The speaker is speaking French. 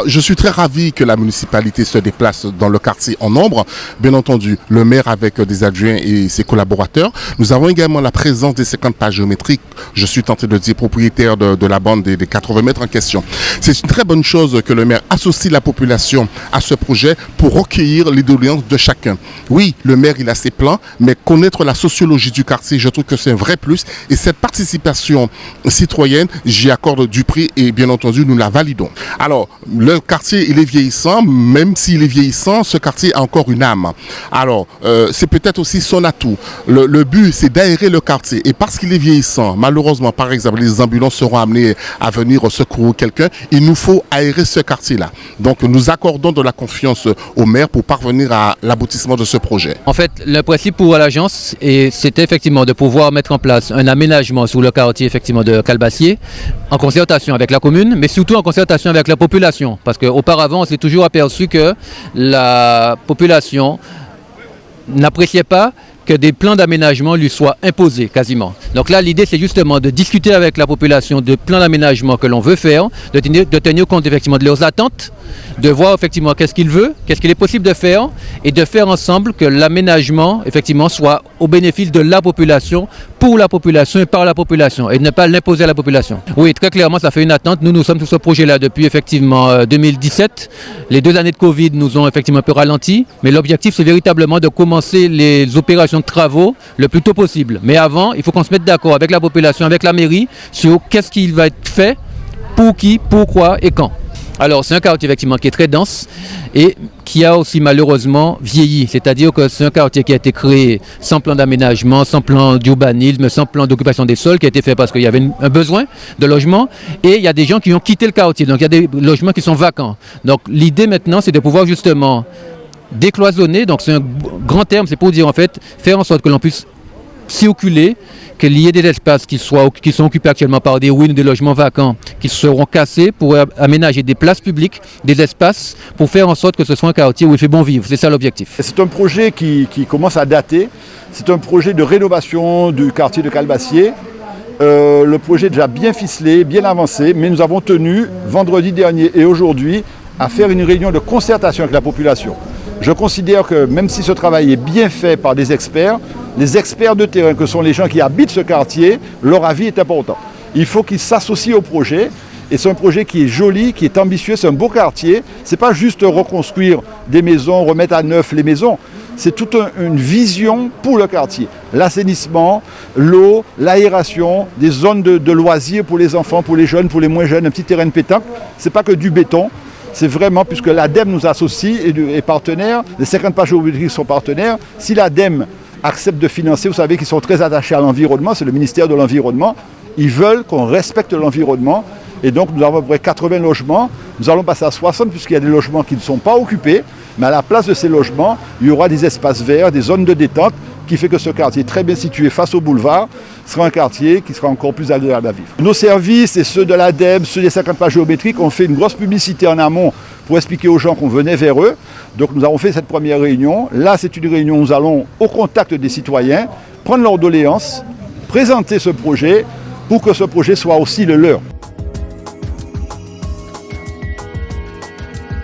Je suis très ravi que la municipalité se déplace dans le quartier en nombre. Bien entendu, le maire avec des adjoints et ses collaborateurs. Nous avons également la présence des 50 pas géométriques. Je suis tenté de dire propriétaire de la bande des 80 mètres en question. C'est une très bonne chose que le maire associe la population à ce projet pour recueillir les doléances de chacun. Oui, le maire, il a ses plans, mais connaître la sociologie du quartier, je trouve que c'est un vrai plus. Et cette participation citoyenne, j'y accorde du prix et bien entendu, nous la validons. Alors, le quartier, il est vieillissant. Même s'il est vieillissant, ce quartier a encore une âme. Alors, c'est peut-être aussi son atout. Le but, c'est d'aérer le quartier. Et parce qu'il est vieillissant, malheureusement, par exemple, les ambulances seront amenées à venir secourir quelqu'un. Il nous faut aérer ce quartier-là. Donc, nous accordons de la confiance au maire pour parvenir à l'aboutissement de ce projet. En fait, le principe pour l'agence, c'était effectivement de pouvoir mettre en place un aménagement sur le quartier effectivement de Calbassier, en concertation avec la commune, mais surtout en concertation avec la population. Parce qu'auparavant, on s'est toujours aperçu que la population n'appréciait pas que des plans d'aménagement lui soient imposés quasiment. Donc là, l'idée, c'est justement de discuter avec la population de plans d'aménagement que l'on veut faire, de tenir compte effectivement de leurs attentes, de voir effectivement qu'est-ce qu'il veut, qu'est-ce qu'il est possible de faire, et de faire ensemble que l'aménagement effectivement soit au bénéfice de la population, pour la population et par la population, et de ne pas l'imposer à la population. Oui, très clairement, ça fait une attente. Nous sommes sur ce projet-là depuis effectivement 2017. Les 2 années de Covid nous ont effectivement un peu ralenti, mais l'objectif, c'est véritablement de commencer les opérations de travaux le plus tôt possible. Mais avant, il faut qu'on se mette d'accord avec la population, avec la mairie, sur qu'est-ce qui va être fait, pour qui, pourquoi et quand. Alors, c'est un quartier effectivement qui est très dense et qui a aussi malheureusement vieilli. C'est-à-dire que c'est un quartier qui a été créé sans plan d'aménagement, sans plan d'urbanisme, sans plan d'occupation des sols, qui a été fait parce qu'il y avait un besoin de logement. Et il y a des gens qui ont quitté le quartier. Donc, il y a des logements qui sont vacants. Donc, l'idée maintenant, c'est de pouvoir justement décloisonner. Donc, c'est un grand terme, c'est pour dire en fait, faire en sorte que l'on puisse circuler, qu'il y ait des espaces qui sont occupés actuellement par des ruines, des logements vacants, qui seront cassés pour aménager des places publiques, des espaces, pour faire en sorte que ce soit un quartier où il fait bon vivre. C'est ça l'objectif. C'est un projet qui commence à dater. C'est un projet de rénovation du quartier de Calbassier. Le projet est déjà bien ficelé, bien avancé, mais nous avons tenu vendredi dernier et aujourd'hui à faire une réunion de concertation avec la population. Je considère que même si ce travail est bien fait par des experts, les experts de terrain que sont les gens qui habitent ce quartier, leur avis est important. Il faut qu'ils s'associent au projet et c'est un projet qui est joli, qui est ambitieux, c'est un beau quartier. Ce n'est pas juste reconstruire des maisons, remettre à neuf les maisons. C'est toute une vision pour le quartier. L'assainissement, l'eau, l'aération, des zones de loisirs pour les enfants, pour les jeunes, pour les moins jeunes, un petit terrain de pétanque. Ce n'est pas que du béton. C'est vraiment, puisque l'ADEME nous associe et est partenaire, les 50 pas géométriques sont partenaires. Si l'ADEME accepte de financer, vous savez qu'ils sont très attachés à l'environnement, c'est le ministère de l'Environnement. Ils veulent qu'on respecte l'environnement. Et donc nous avons à peu près 80 logements. Nous allons passer à 60 puisqu'il y a des logements qui ne sont pas occupés. Mais à la place de ces logements, il y aura des espaces verts, des zones de détente, qui fait que ce quartier très bien situé face au boulevard sera un quartier qui sera encore plus agréable à vivre. Nos services et ceux de l'ADEME, ceux des 50 pas géométriques, ont fait une grosse publicité en amont pour expliquer aux gens qu'on venait vers eux. Donc nous avons fait cette première réunion. Là, c'est une réunion où nous allons au contact des citoyens, prendre leurs doléances, présenter ce projet pour que ce projet soit aussi le leur.